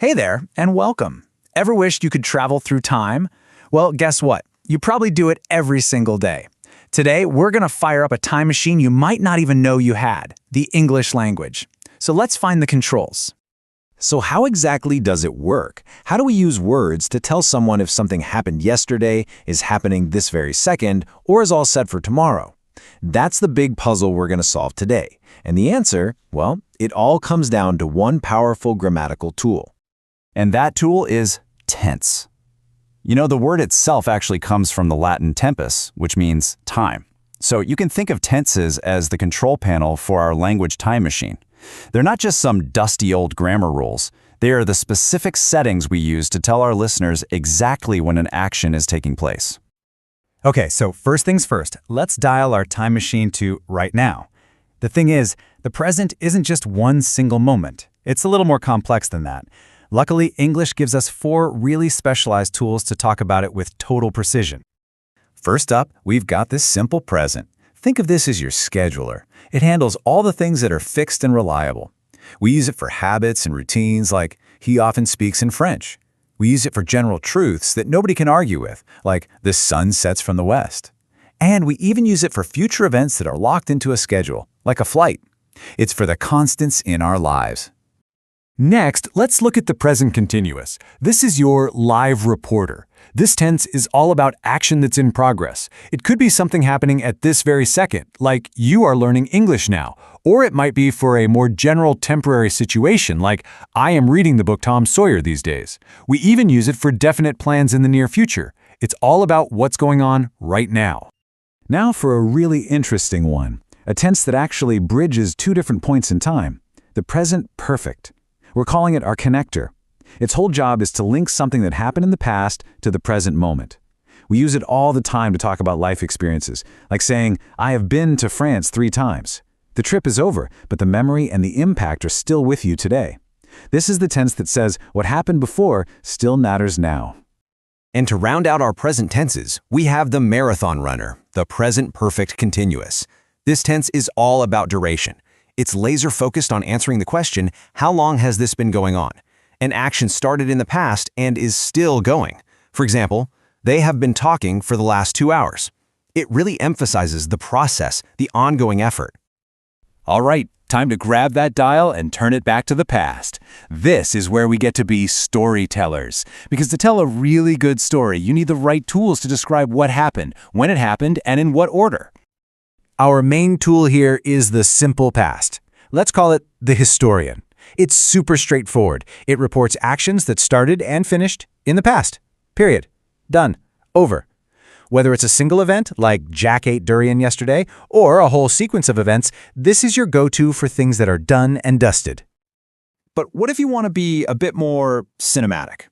Hey there, and welcome. Ever wished you could travel through time? Well, guess what? You probably do it every single day. Today, we're going to fire up a time machine you might not even know you had, the English language. So let's find the controls. So how exactly does it work? How do we use words to tell someone if something happened yesterday, is happening this very second, or is all set for tomorrow? That's the big puzzle we're going to solve today. And the answer, well, it all comes down to one powerful grammatical tool. And that tool is tense. You know, the word itself actually comes from the Latin tempus, which means time. So you can think of tenses as the control panel for our language time machine. They're not just some dusty old grammar rules. They are the specific settings we use to tell our listeners exactly when an action is taking place. Okay, so first things first, let's dial our time machine to right now. The thing is, the present isn't just one single moment. It's a little more complex than that. Luckily, English gives us 4 really specialized tools to talk about it with total precision. First up, we've got this simple present. Think of this as your scheduler. It handles all the things that are fixed and reliable. We use it for habits and routines like, he often speaks in French. We use it for general truths that nobody can argue with, like, the sun sets from the west. And we even use it for future events that are locked into a schedule, like a flight. It's for the constants in our lives. Next, let's look at the present continuous. This is your live reporter. This tense is all about action that's in progress. It could be something happening at this very second, like you are learning English now, or it might be for a more general temporary situation, like I am reading the book Tom Sawyer these days. We even use it for definite plans in the near future. It's all about what's going on right now. Now for a really interesting one, a tense that actually bridges 2 different points in time, the present perfect. We're calling it our connector. Its whole job is to link something that happened in the past to the present moment. We use it all the time to talk about life experiences, like saying, I have been to France 3 times. The trip is over, but the memory and the impact are still with you today. This is the tense that says what happened before still matters now. And to round out our present tenses, we have the marathon runner, the present perfect continuous. This tense is all about duration. It's laser-focused on answering the question, how long has this been going on? An action started in the past and is still going. For example, they have been talking for the last 2 hours. It really emphasizes the process, the ongoing effort. All right, time to grab that dial and turn it back to the past. This is where we get to be storytellers. Because to tell a really good story, you need the right tools to describe what happened, when it happened, and in what order. Our main tool here is the simple past. Let's call it the historian. It's super straightforward. It reports actions that started and finished in the past. Period. Done. Over. Whether it's a single event, like Jack ate durian yesterday, or a whole sequence of events, this is your go-to for things that are done and dusted. But what if you want to be a bit more cinematic?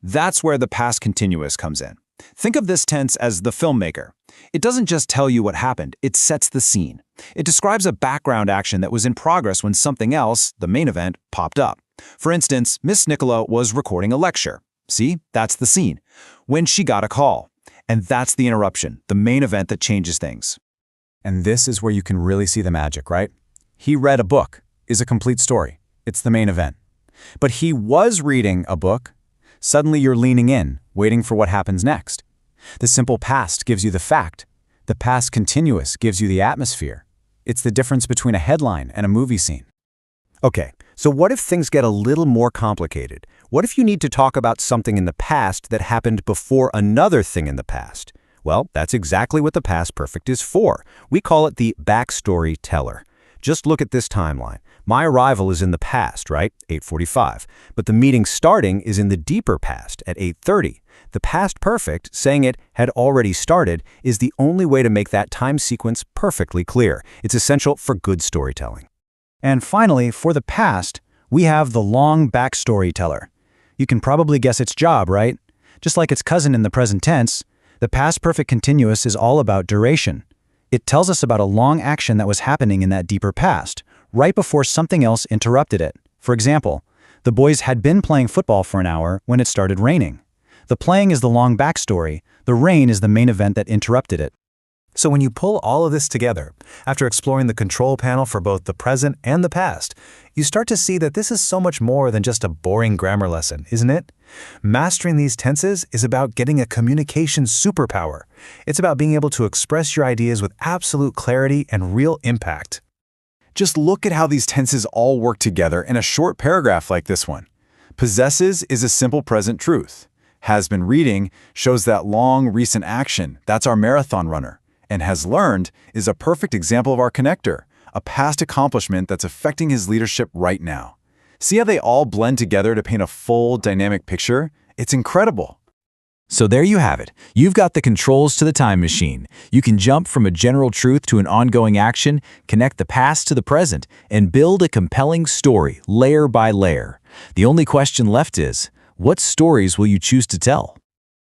That's where the past continuous comes in. Think of this tense as the filmmaker. It doesn't just tell you what happened, it sets the scene. It describes a background action that was in progress when something else, the main event, popped up. For instance, Miss Nicola was recording a lecture. See, that's the scene. When she got a call. And that's the interruption, the main event that changes things. And this is where you can really see the magic, right? He read a book is a complete story. It's the main event. But he was reading a book. Suddenly you're leaning in, waiting for what happens next. The simple past gives you the fact. The past continuous gives you the atmosphere. It's the difference between a headline and a movie scene. Okay, so what if things get a little more complicated? What if you need to talk about something in the past that happened before another thing in the past? Well, that's exactly what the past perfect is for. We call it the backstory teller. Just look at this timeline. My arrival is in the past, right? 8:45. But the meeting starting is in the deeper past at 8:30. The past perfect, saying it had already started, is the only way to make that time sequence perfectly clear. It's essential for good storytelling. And finally, for the past, we have the long backstory teller. You can probably guess its job, right? Just like its cousin in the present tense, the past perfect continuous is all about duration. It tells us about a long action that was happening in that deeper past, right before something else interrupted it. For example, the boys had been playing football for an hour when it started raining. The playing is the long backstory. The rain is the main event that interrupted it. So when you pull all of this together, after exploring the control panel for both the present and the past, you start to see that this is so much more than just a boring grammar lesson, isn't it? Mastering these tenses is about getting a communication superpower. It's about being able to express your ideas with absolute clarity and real impact. Just look at how these tenses all work together in a short paragraph like this one. Possesses is a simple present truth. Has been reading shows that long, recent action. That's our marathon runner. And has learned is a perfect example of our connector, a past accomplishment that's affecting his leadership right now. See how they all blend together to paint a full, dynamic picture? It's incredible. So there you have it. You've got the controls to the time machine. You can jump from a general truth to an ongoing action, connect the past to the present, and build a compelling story layer by layer. The only question left is, what stories will you choose to tell?